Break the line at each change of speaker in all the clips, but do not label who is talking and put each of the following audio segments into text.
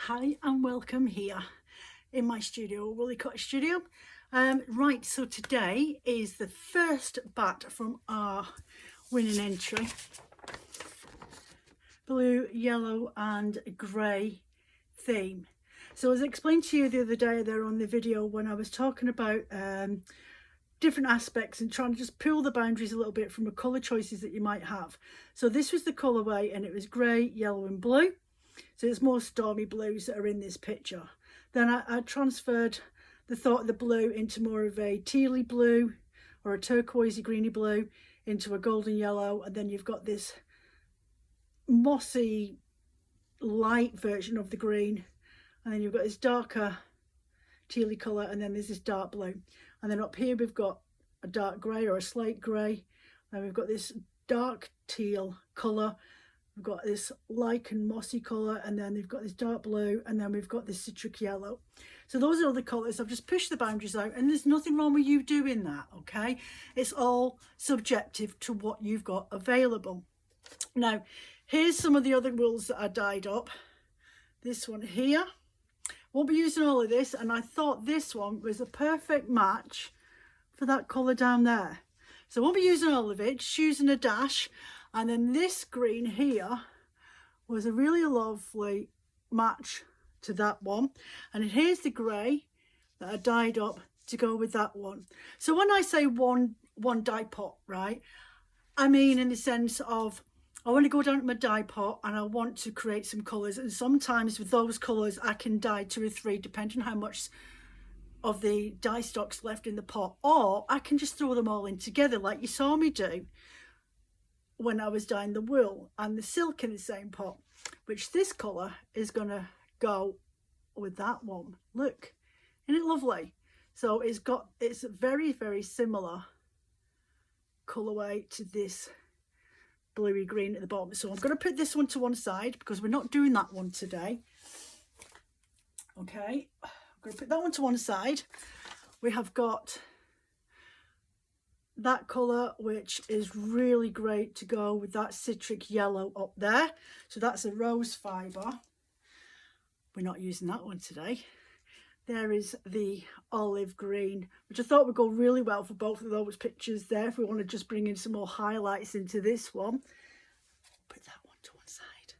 Hi and welcome here in my studio, Woolly Cottage Studio. Right, so today is the first batt from our winning entry. Blue, yellow and grey theme. So as I explained to you the other day there on the video when I was talking about different aspects and trying to just pull the boundaries a little bit from the colour choices that you might have. So this was the colourway and it was grey, yellow and blue. So it's more stormy blues that are in this picture. Then I transferred the blue into more of a tealy blue or a turquoisey greeny blue into a golden yellow, and then you've got this mossy light version of the green, and then you've got this darker tealy colour, and then there's this dark blue, and then up here we've got a dark grey or a slate grey, and we've got this dark teal colour. We've got this lichen mossy colour, and then we've got this dark blue, and then we've got this citric yellow. So those are all the colours. I've just pushed the boundaries out, and there's nothing wrong with you doing that, okay? It's all subjective to what you've got available. Now, here's some of the other wools that I dyed up. This one here. Won't be using all of this, and I thought this one was a perfect match for that colour down there. So I won't be using all of it, just using a dash. And then this green here was a really lovely match to that one. And here's the grey that I dyed up to go with that one. So when I say one dye pot, right, I mean in the sense of I want to go down to my dye pot and I want to create some colours. And sometimes with those colours I can dye 2 or 3 depending on how much of the dye stock's left in the pot. Or I can just throw them all in together like you saw me do when I was dyeing the wool and the silk in the same pot, which this colour is going to go with that one. Look, isn't it lovely? So it's a very, very similar colourway to this bluey green at the bottom. So I'm going to put this one to one side because we're not doing that one today. Okay, I'm going to put that one to one side. We have got that colour, which is really great to go with that citric yellow up there. So that's a rose fibre. We're not using that one today. There is the olive green, which I thought would go really well for both of those pictures there if we want to just bring in some more highlights into this one. Put that one to one side.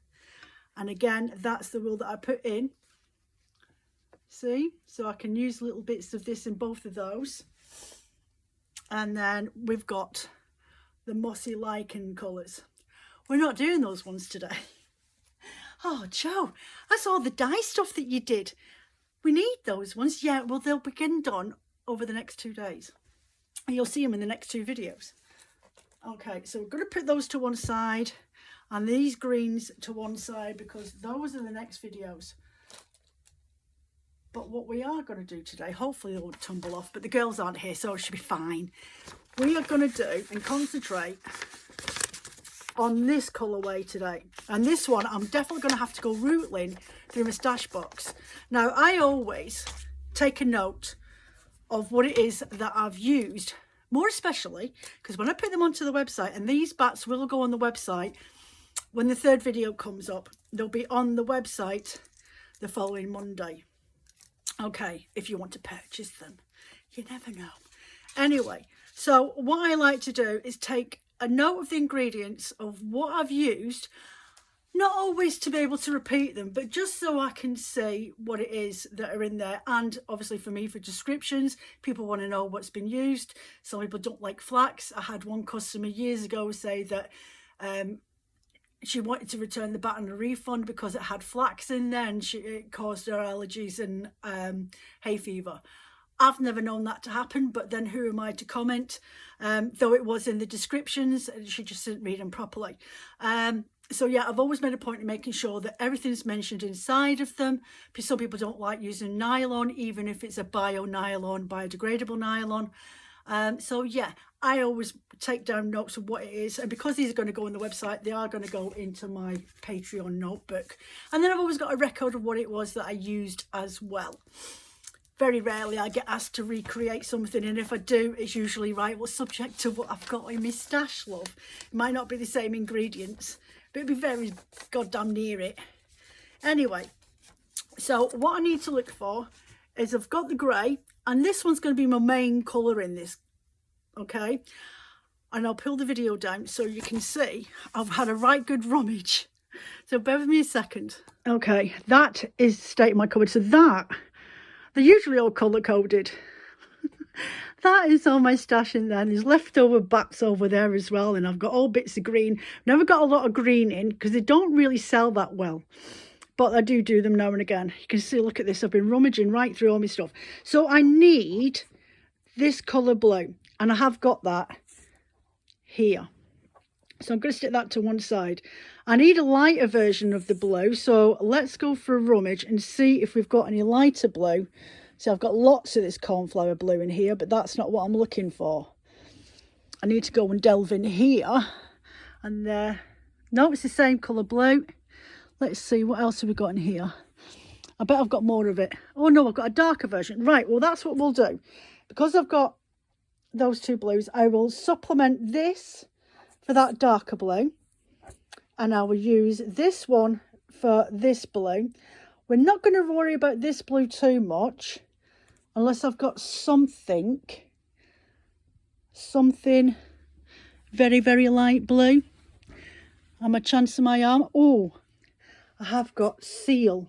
And again, that's the wool that I put in. See? So I can use little bits of this in both of those. And then we've got the mossy lichen colours. We're not doing those ones today. Oh, Joe, that's all the dye stuff that you did. We need those ones. Yeah, well, they'll begin done over the next 2 days. And you'll see them in the next 2 videos. Okay, so we're going to put those to one side and these greens to one side because those are the next videos. But what we are going to do today, hopefully they won't tumble off, but the girls aren't here, so it should be fine. We are going to do and concentrate on this colourway today. And this one, I'm definitely going to have to go rootling through my stash box. Now, I always take a note of what it is that I've used, more especially because when I put them onto the website, and these batts will go on the website when the 3rd video comes up, they'll be on the website the following Monday. Okay, if you want to purchase them, you never know. Anyway, so what I like to do is take a note of the ingredients of what I've used, not always to be able to repeat them, but just so I can see what it is that are in there. And obviously for me, for descriptions, people want to know what's been used. Some people don't like flax. I had one customer years ago say that she wanted to return the batt and a refund because it had flax in there and it caused her allergies and hay fever. I've never known that to happen, but then who am I to comment? Though it was in the descriptions, she just didn't read them properly. So yeah, I've always made a point of making sure that everything's mentioned inside of them. Some people don't like using nylon, even if it's a bio-nylon, biodegradable nylon. So yeah, I always take down notes of what it is, and because these are going to go on the website, they are going to go into my Patreon notebook. And then I've always got a record of what it was that I used as well. Very rarely I get asked to recreate something, and if I do, it's usually right, well, subject to what I've got in my stash, love. It might not be the same ingredients, but it'd be very goddamn near it. Anyway, So what I need to look for is I've got the grey, and this one's going to be my main colour in this, okay? And I'll pull the video down so you can see I've had a right good rummage. So bear with me a second. Okay, that is the state of my cupboard. So that, they're usually all colour coded. That is all my stash in there. And there's leftover batts over there as well. And I've got all bits of green. Never got a lot of green in because they don't really sell that well. But I do them now and again. You can see, look at this. I've been rummaging right through all my stuff. So I need this colour blue. And I have got that here. So I'm going to stick that to one side. I need a lighter version of the blue. So let's go for a rummage and see if we've got any lighter blue. So I've got lots of this cornflower blue in here, but that's not what I'm looking for. I need to go and delve in here. And no, it's the same colour blue. Let's see, what else have we got in here? I bet I've got more of it. Oh no, I've got a darker version. Right, well that's what we'll do. Because I've got those two blues, I will supplement this for that darker blue. And I will use this one for this blue. We're not going to worry about this blue too much. Unless I've got something very, very light blue. And my chance of my arm. Oh, I have got Seal,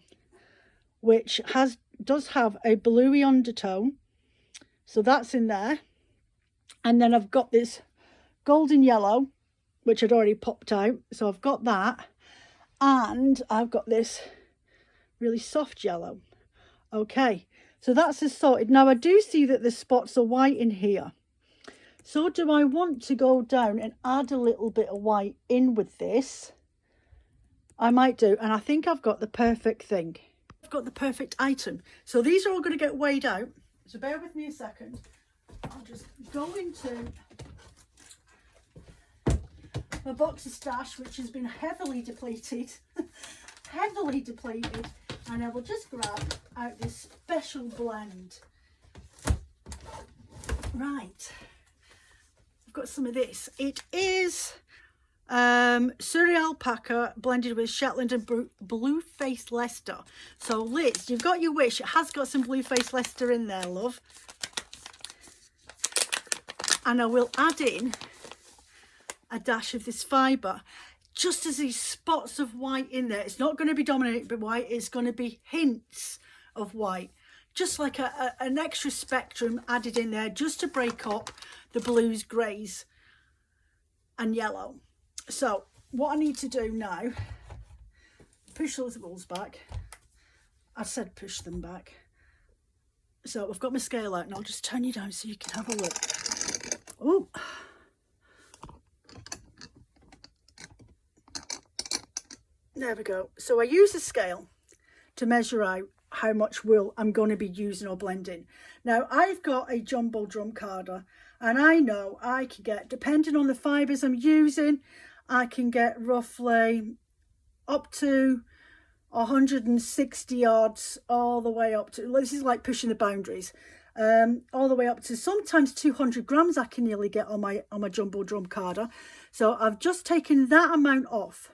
which does have a bluey undertone. So that's in there. And then I've got this golden yellow, which I'd already popped out. So I've got that. And I've got this really soft yellow. Okay, so that's as sorted. Now I do see that the spots are white in here. So do I want to go down and add a little bit of white in with this? I might do, and I think I've got the perfect thing. I've got the perfect item. So these are all going to get weighed out. So bear with me a second. I'll just go into my box of stash, which has been heavily depleted. Heavily depleted. And I will just grab out this special blend. Right. I've got some of this. It is Surrey Alpaca blended with Shetland and Blue-Faced Leicester. So Liz, you've got your wish. It has got some Blue-Faced Leicester in there, love. And I will add in a dash of this fibre. Just as these spots of white in there. It's not going to be dominated by white. It's going to be hints of white. Just like an extra spectrum added in there just to break up the blues, greys and yellow. So what I need to do now, push those balls back. I said push them back. So I've got my scale out and I'll just turn you down so you can have a look. Oh. There we go. So I use a scale to measure out how much wool I'm going to be using or blending. Now I've got a jumbo drum carder and I know I can get, depending on the fibres I'm using, I can get roughly up to 160 yards all the way up to, this is like pushing the boundaries, all the way up to sometimes 200 grams I can nearly get on my jumbo drum carder. So I've just taken that amount off.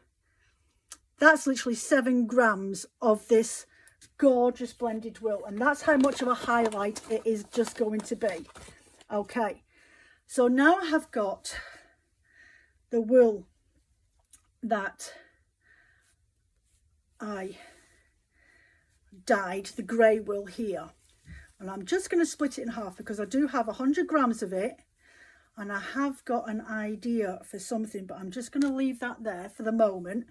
That's literally 7 grams of this gorgeous blended wool, and that's how much of a highlight it is just going to be. Okay, so now I have got the wool that I dyed, the grey wool here, and I'm just going to split it in half because I do have 100 grams of it and I have got an idea for something, but I'm just going to leave that there for the moment.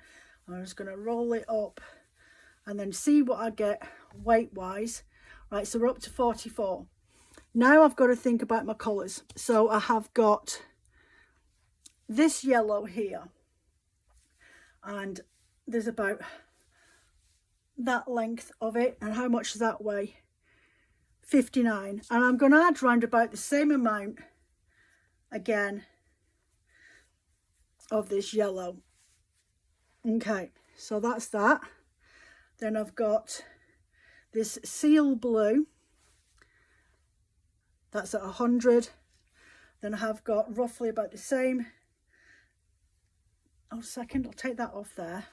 I'm just going to roll it up and then see what I get weight wise. Right, so we're up to 44. Now I've got to think about my colours. So I have got this yellow here, and there's about that length of it. And how much does that weigh? 59. And I'm going to add round about the same amount again of this yellow. Okay, so that's that. Then I've got this Seal blue, that's at 100. Then I have got roughly about the same. Oh, second, I'll take that off there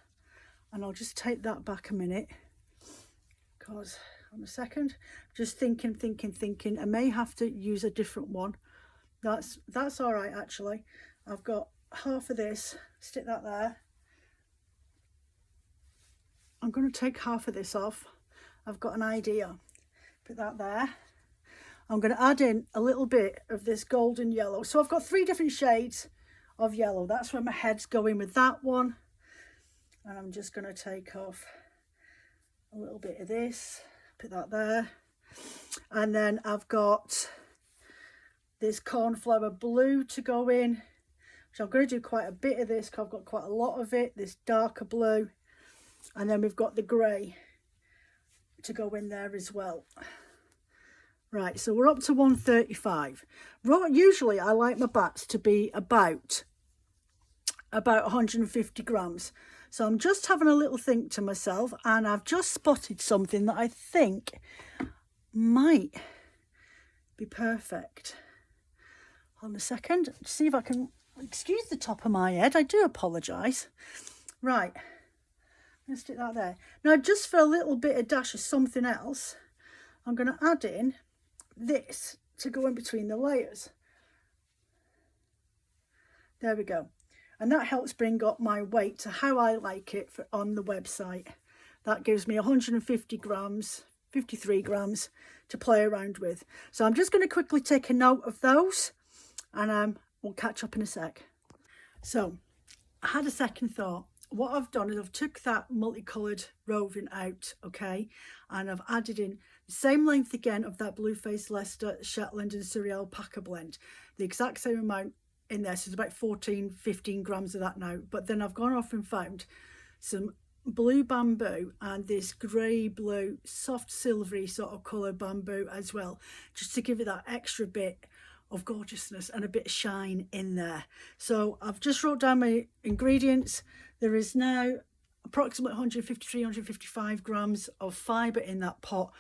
and I'll just take that back a minute. because on a second, just thinking, I may have to use a different one. That's all right, actually. I've got half of this, stick that there. I'm going to take half of this off. I've got an idea. Put that there. I'm going to add in a little bit of this golden yellow. So I've got 3 different shades of yellow. That's where my head's going with that one. And I'm just going to take off a little bit of this, put that there. And then I've got this cornflower blue to go in, which I'm going to do quite a bit of this because I've got quite a lot of it, this darker blue. And then we've got the grey to go in there as well. Right, so we're up to 135. Usually I like my bats to be about 150 grams. So I'm just having a little think to myself, and I've just spotted something that I think might be perfect. Hold on a second, see if I can, excuse the top of my head, I do apologise. Right, let's stick that there. Now just for a little bit of dash of something else, I'm going to add in this to go in between the layers. There we go. And that helps bring up my weight to how I like it on the website. That gives me 150 grams, 53 grams to play around with. So I'm just going to quickly take a note of those, and we'll catch up in a sec. So I had a second thought. What I've done is I've took that multicoloured roving out, okay, and I've added in the same length again of that Blueface Leicester Shetland and Surrey Alpaca blend, the exact same amount in there, so it's about 14-15 grams of that now. But then I've gone off and found some blue bamboo and this grey blue soft silvery sort of colour bamboo as well, just to give it that extra bit of gorgeousness and a bit of shine in there. So I've just wrote down my ingredients. There is now approximately 153-155 grams of fibre in that pot.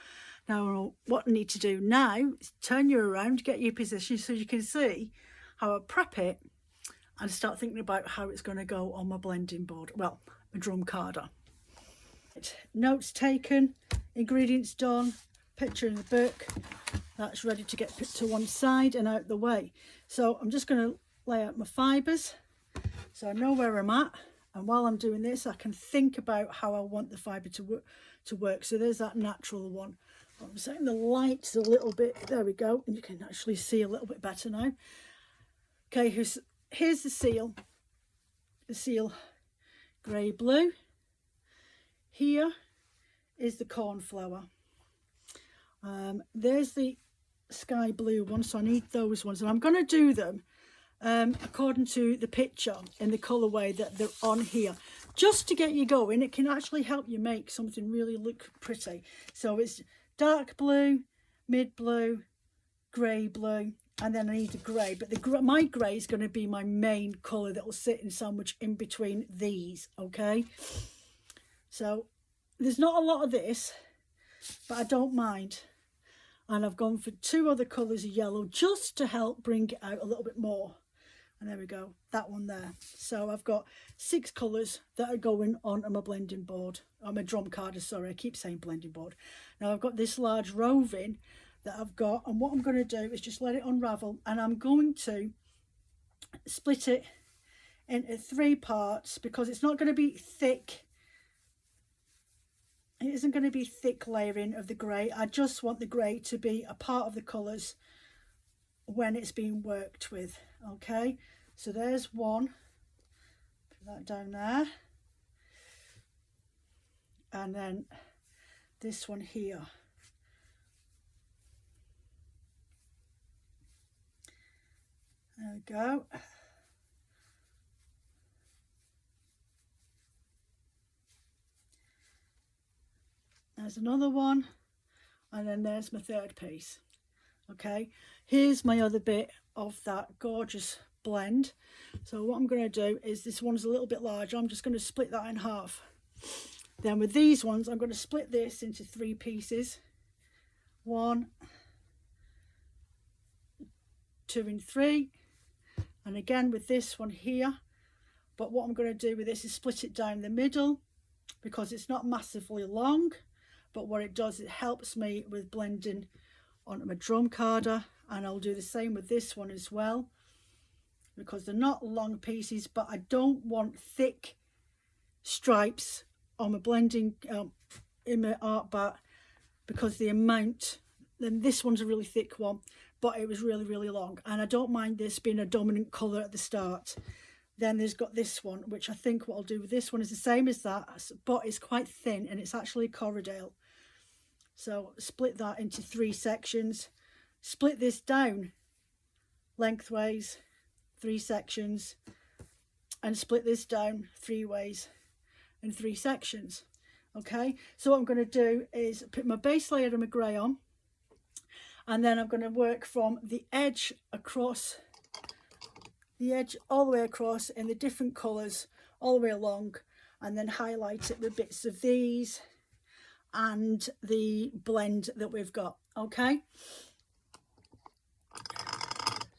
Now what I need to do now is turn you around, get your position so you can see how I prep it and start thinking about how it's going to go on my blending board. Well, my drum carder. Notes taken, ingredients done, picture in the book. That's ready to get put to one side and out the way. So I'm just going to lay out my fibres so I know where I'm at. And while I'm doing this, I can think about how I want the fibre to work. So there's that natural one. I'm setting the lights a little bit. There we go. And you can actually see a little bit better now. Okay, here's the seal grey blue. Here is the cornflower. There's the sky blue one, so I need those ones, and I'm going to do them according to the picture in the colourway that they're on here, just to get you going. It can actually help you make something really look pretty. So it's dark blue, mid blue, grey blue, and then I need the grey, but my grey is going to be my main colour that will sit and sandwich in between these, okay? So there's not a lot of this, but I don't mind. And I've gone for 2 other colours of yellow just to help bring it out a little bit more. And there we go, that one there. So I've got 6 colours that are going on my blending board, on my drum carder, sorry, I keep saying blending board. Now I've got this large roving that I've got, and what I'm going to do is just let it unravel, and I'm going to split it into 3 parts because it's not going to be thick. It isn't going to be thick layering of the grey. I just want the grey to be a part of the colours when it's being worked with. Okay, so there's one. Put that down there. And then this one here. There we go. There's another one, and then there's my 3rd piece. Okay, here's my other bit of that gorgeous blend. So what I'm going to do is, this one's a little bit larger, I'm just going to split that in half. Then with these ones, I'm going to split this into 3 pieces. 1, 2 and 3. And again with this one here. But what I'm going to do with this is split it down the middle because it's not massively long, but what it does, it helps me with blending onto my drum carder, and I'll do the same with this one as well, because they're not long pieces, but I don't want thick stripes on my blending in my art batt, because the amount, then this one's a really thick one, but it was really long, and I don't mind this being a dominant colour at the start. Then there's got this one, which I think what I'll do with this one is the same as that, but it's quite thin and it's actually Corriedale. So split that into 3 sections, split this down lengthways, 3 sections, and split this down 3 ways in 3 sections. Okay, so what I'm going to do is put my base layer of my grey on, and then I'm going to work from the edge across, the edge all the way across in the different colours all the way along, and then highlight it with bits of these and the blend that we've got. Okay,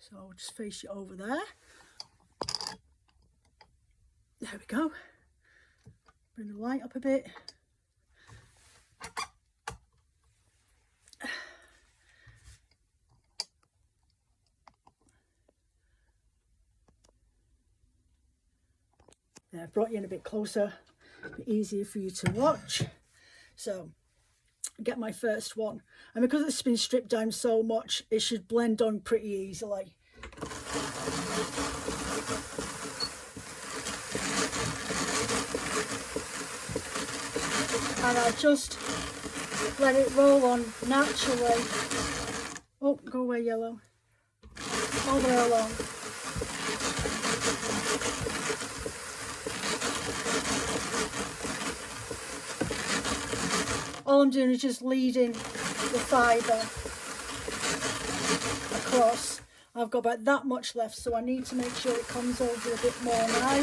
so I'll just face you over there. There we go. Bring the light up a bit. There, I've brought you in a bit closer, a bit easier for you to watch. So, get my first one, and because it's been stripped down so much, it should blend on pretty easily. And I just let it roll on naturally. Oh, go away, yellow. All the way along. All I'm doing is just leading the fibre across. I've got about that much left, so I need to make sure it comes over a bit more now.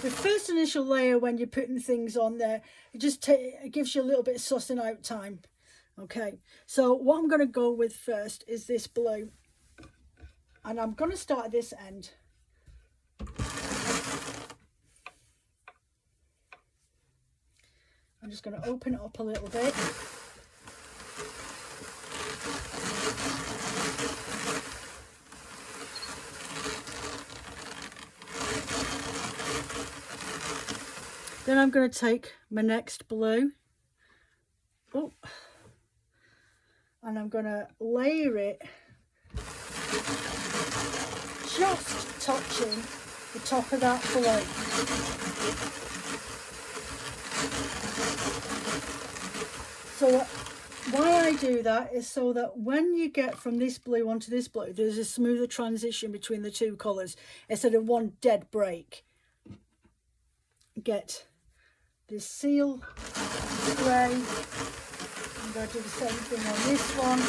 The first initial layer, when you're putting things on there, it gives you a little bit of sussing out time. Okay, so what I'm going to go with first is this blue, and I'm going to start at this end. I'm just going to open it up a little bit. Then I'm going to take my next blue, and I'm going to layer it, just touching the top of that blue. So why I do that is so that when you get from this blue onto this blue, there's a smoother transition between the 2 colours instead of one dead break. Get this seal grey. I'm going to do the same thing on this one.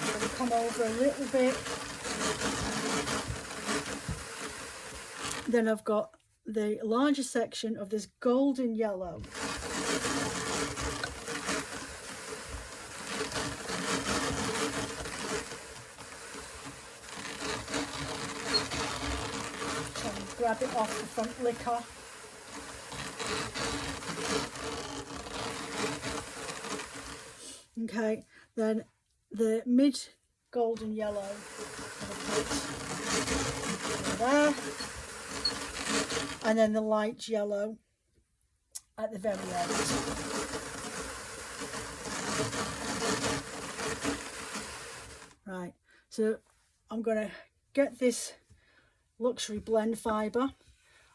I'm going to come over a little bit. Then I've got the larger section of this golden yellow. Grab it off the front liquor. Okay, then the mid golden yellow there, and then the light yellow at the very end. Right, so I'm going to get this luxury blend fibre,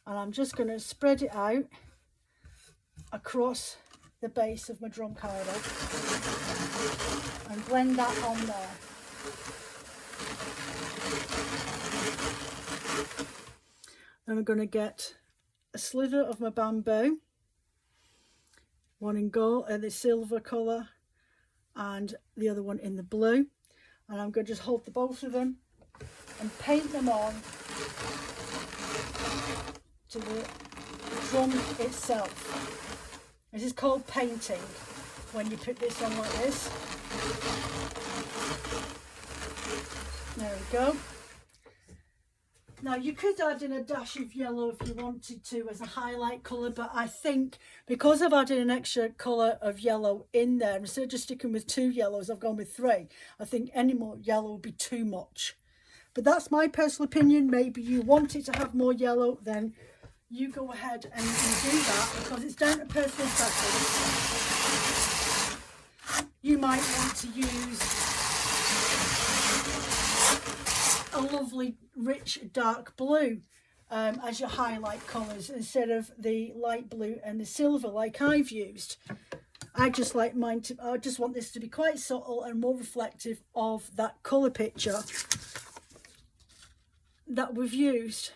and I'm just going to spread it out across the base of my drum carder and blend that on there. Then I'm going to get a slither of my bamboo, one in gold, the silver colour, and the other one in the blue, and I'm going to just hold the both of them and paint them on to the drum itself. This is called painting when you put this on like this. There we go. Now you could add in a dash of yellow if you wanted to as a highlight colour, but I think because I've added an extra colour of yellow in there, instead of just sticking with 2 yellows, I've gone with 3. I think any more yellow would be too much. But that's my personal opinion. Maybe you want it to have more yellow, then you go ahead and you can do that, because it's down to personal preference. You might want to use a lovely rich dark blue as your highlight colours instead of the light blue and the silver like I've used. I just like mine to, I just want this to be quite subtle and more reflective of that colour picture that we've used.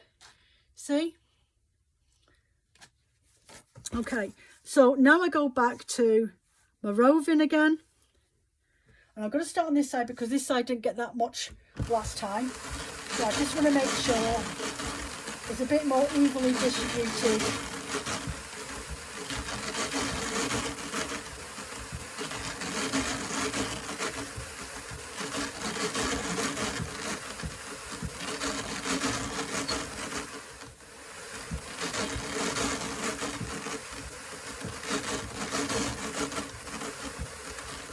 See? Okay, so now I go back to my roving again, and I'm going to start on this side because this side didn't get that much last time, so I just want to make sure it's a bit more evenly distributed.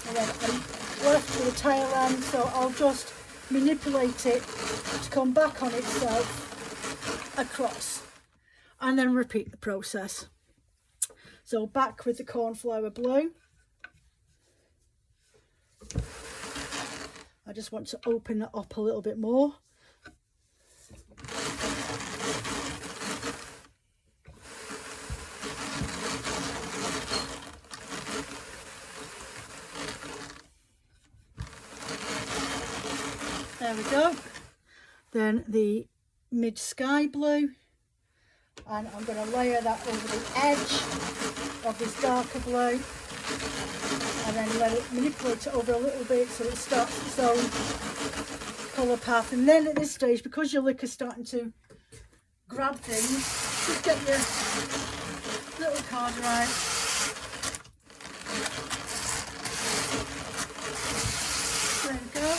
And then I'm left with the tail end, so I'll just manipulate it to come back on itself across, and then repeat the process. So back with the cornflower blue. I just want to open that up a little bit more. There we go. Then the mid sky blue, and I'm going to layer that over the edge of this darker blue, and then let it manipulate it over a little bit so it starts its own colour path. And then at this stage, because your liquor's starting to grab things, just get your little card out. There we go.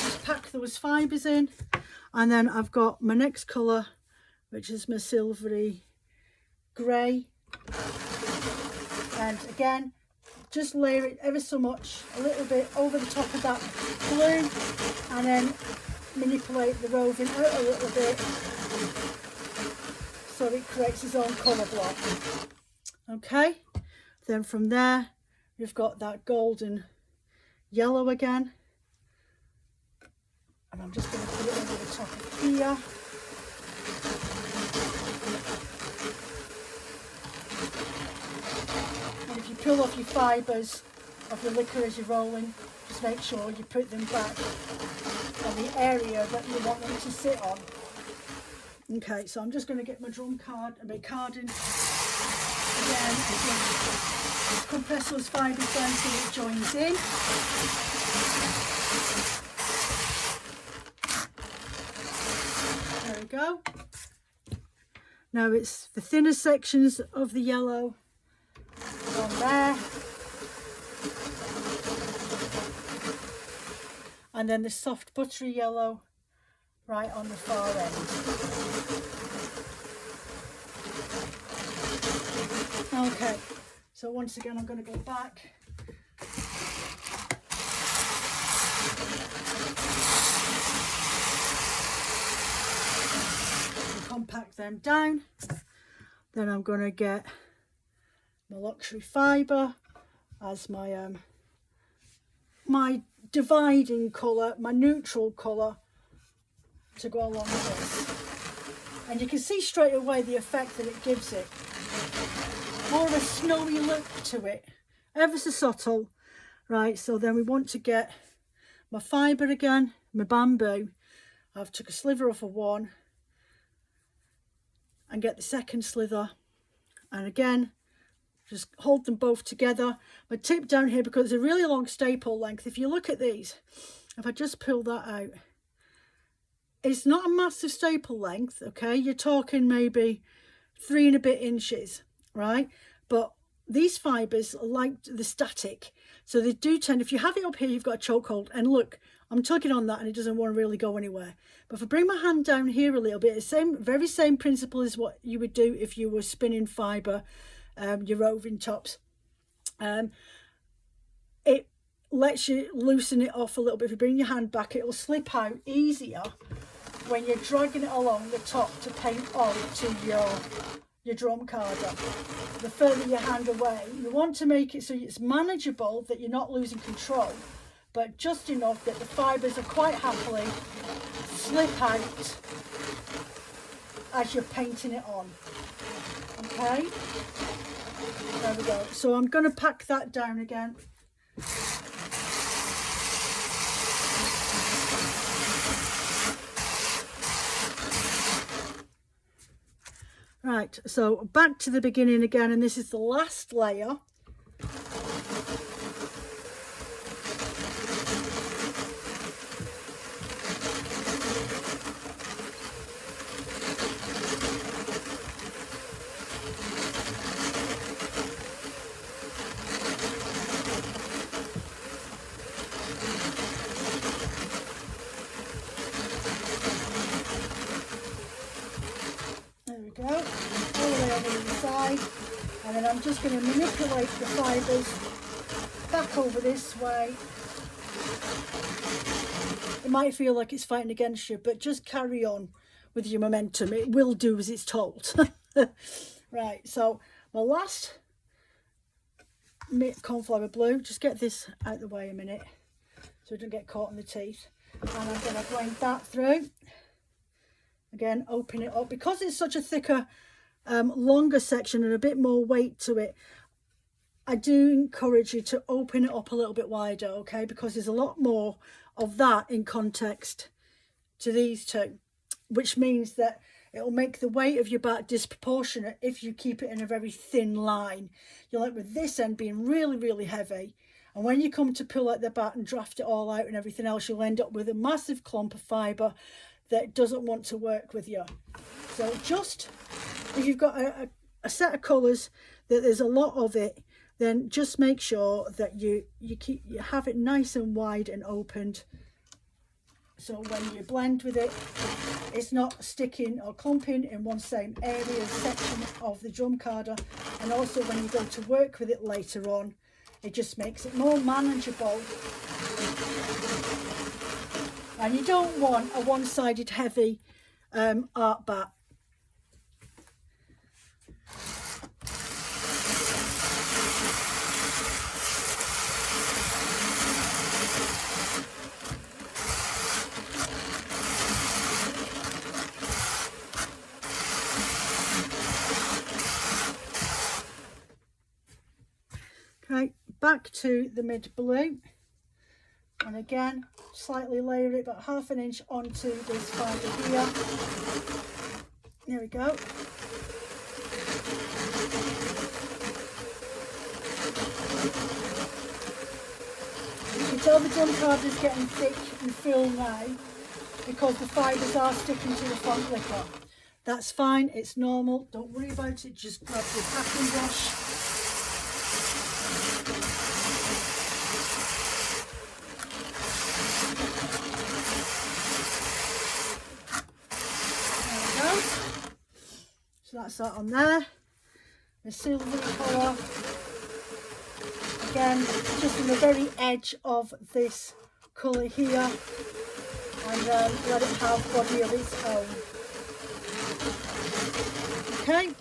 Just pack those fibres in, and then I've got my next colour, which is my silvery grey, and again just layer it ever so much, a little bit over the top of that blue, and then manipulate the roving out a little bit so it creates its own colour block. Okay, then from there we've got that golden yellow again, and I'm just going to put it over the top of here. And if you pull off your fibres of the liquor as you're rolling, just make sure you put them back on the area that you want them to sit on. Okay, so I'm just going to get my drum card and my carding again, and just compress those fibres down so it joins in. There we go. Now it's the thinner sections of the yellow on there, and then the soft buttery yellow right on the far end. Okay, so once again I'm going to go back. Compact them down. Then I'm going to get my luxury fibre as my my dividing colour, my neutral colour to go along with this. And you can see straight away the effect that it gives it. More of a snowy look to it, ever so subtle. Right, so then we want to get my fibre again, my bamboo. I've took a sliver off of one and get the second slither, and again just hold them both together. My tip down here, because it's a really long staple length, if you look at these, if I just pull that out, it's not a massive staple length, okay? You're talking maybe 3 and a bit inches, right? But these fibres are like the static, so they do tend, if you have it up here, you've got a chokehold. And look, I'm tugging on that and it doesn't want to really go anywhere. But if I bring my hand down here a little bit, the very same principle as what you would do if you were spinning fibre, your roving tops. It lets you loosen it off a little bit. If you bring your hand back, it will slip out easier when you're dragging it along the top to paint on to your drum carder. The further your hand away, you want to make it so it's manageable, that you're not losing control, but just enough that the fibres are quite happily slip out as you're painting it on. Okay, there we go. So I'm going to pack that down again. Right, so back to the beginning again, and this is the last layer. Go all the way over the side, and then I'm just going to manipulate the fibres back over this way. It might feel like it's fighting against you, but just carry on with your momentum. It will do as it's told. Right, so my last cornflower blue, just get this out of the way a minute so it doesn't get caught in the teeth, and I'm going to blend that through. Again, open it up. Because it's such a thicker, longer section and a bit more weight to it, I do encourage you to open it up a little bit wider, okay? Because there's a lot more of that in context to these two, which means that it'll make the weight of your batt disproportionate if you keep it in a very thin line. You'll end with this end being really, really heavy. And when you come to pull out the batt and draft it all out and everything else, you'll end up with a massive clump of fibre that doesn't want to work with you. So just, if you've got a set of colours that there's a lot of it, then just make sure that you have it nice and wide and opened, so when you blend with it, it's not sticking or clumping in one same area, section of the drum carder. And also when you go to work with it later on, it just makes it more manageable. And you don't want a one-sided heavy art batt. Okay, back to the mid blue. And again, slightly layer it about 1/2 inch onto this fibre here. There we go. You can tell the drum card is getting thick and full now because the fibres are sticking to the front liquor. That's fine, it's normal, don't worry about it, just grab your packing brush. So that's that on there. The silver colour, again, just on the very edge of this colour here, and let it have body of its own. Okay,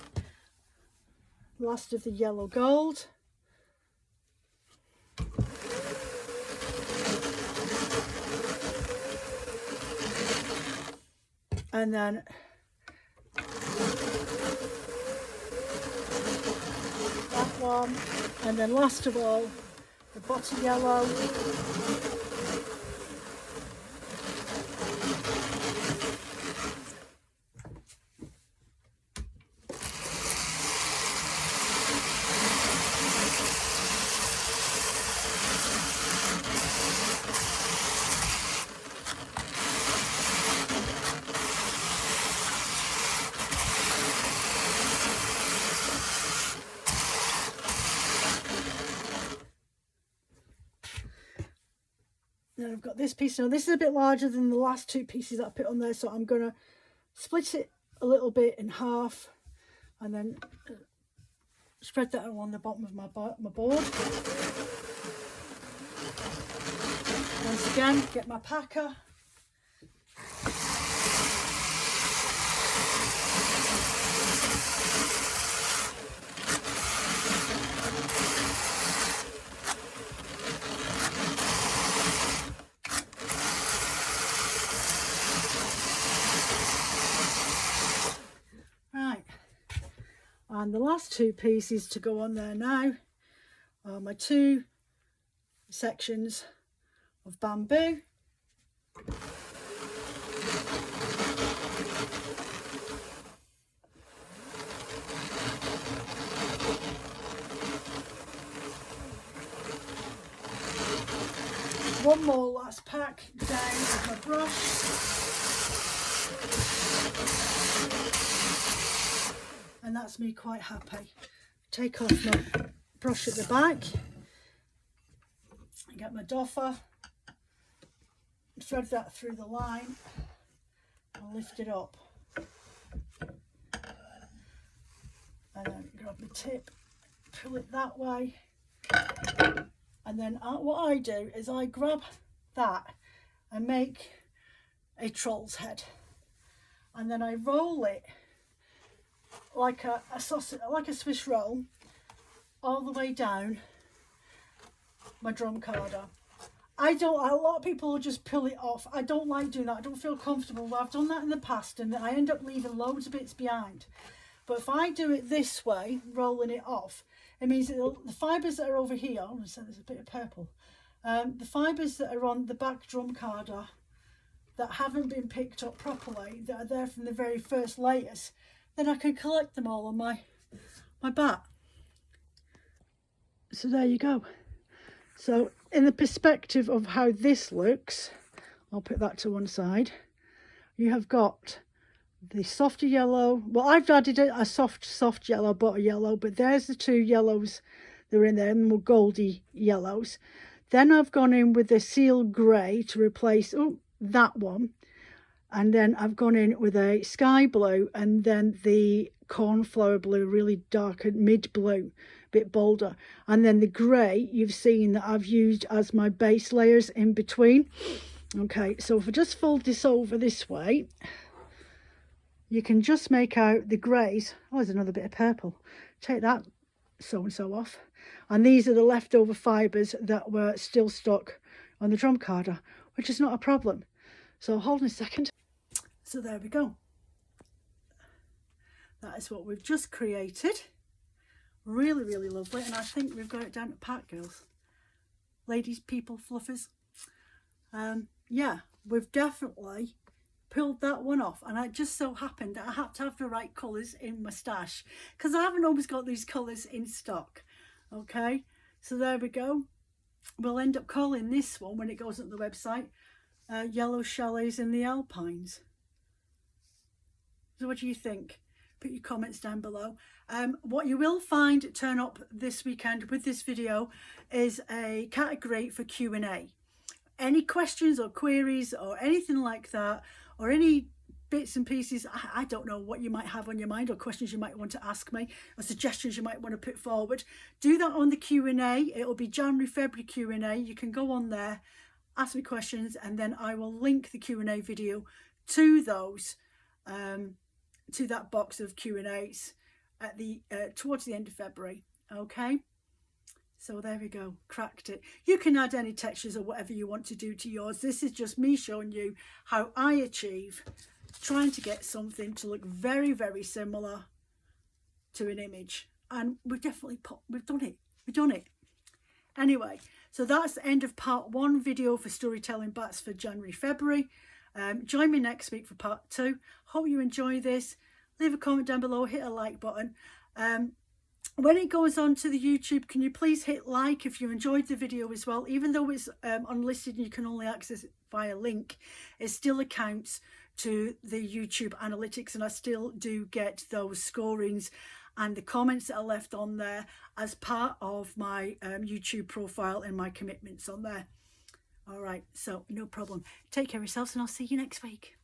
last of the yellow gold. And then one, and then last of all the bottom yellow. then I've got this piece. Now this is a bit larger than the last two pieces that I put on there, so I'm going to split it a little bit in half and then spread that along the bottom of my board. Once again, get my packer. Right, and the last two pieces to go on there now are my two sections of bamboo. One more last pack down with my brush. And that's me quite happy. Take off my brush at the back. Get my doffer. Thread that through the line and lift it up. And then grab the tip, pull it that way. And then what I do is I grab that and make a troll's head. And then I roll it like a sausage, like a Swiss roll, all the way down my drum carder. A lot of people will just pull it off. I don't like doing that. I don't feel comfortable. I've done that in the past and I end up leaving loads of bits behind. But if I do it this way, rolling it off, it means that the fibres that are over here, oh, so there's a bit of purple, the fibres that are on the back drum carder that haven't been picked up properly, that are there from the very first layers, then I can collect them all on my batt. So there you go. So in the perspective of how this looks, I'll put that to one side. You have got the softer yellow. Well, I've added a soft yellow, butter yellow, but there's the two yellows that are in there, more goldy yellows. Then I've gone in with the seal grey to replace that one. And then I've gone in with a sky blue and then the cornflower blue, really dark and mid blue, bit bolder. And then the grey you've seen that I've used as my base layers in between. Okay, so if I just fold this over this way, you can just make out the greys. Oh, there's another bit of purple. Take that so-and-so off. And these are the leftover fibres that were still stuck on the drum carder, which is not a problem. So hold on a second. So there we go. That is what we've just created. Really, really lovely. And I think we've got it down to pat, girls. Ladies, people, fluffers. Yeah, we've definitely pulled that one off. And it just so happened that I had to have the right colours in my stash, because I haven't always got these colours in stock. Okay, so there we go. We'll end up calling this one, when it goes on the website, Yellow Chalets in the Alpines. So what do you think? Put your comments down below. What you will find turn up this weekend with this video is a category for Q&A. Any questions or queries or anything like that, or any bits and pieces, I don't know what you might have on your mind, or questions you might want to ask me, or suggestions you might want to put forward, do that on the Q&A. It will be January, February Q&A. You can go on there, ask me questions, and then I will link the Q&A video to those, to that box of Q&As at the towards the end of February. Okay, so there we go, cracked it. You can add any textures or whatever you want to do to yours. This is just me showing you how I achieve trying to get something to look very, very similar to an image, and we've done it. Anyway, so that's the end of part 1 video for storytelling batts for January, February. Join me next week for part 2. Hope you enjoy this. Leave a comment down below, hit a like button. When it goes on to the YouTube, can you please hit like if you enjoyed the video as well? Even though it's unlisted and you can only access it via link, it still accounts to the YouTube analytics, and I still do get those scorings and the comments that are left on there as part of my YouTube profile and my commitments on there. All right, so no problem. Take care of yourselves and I'll see you next week.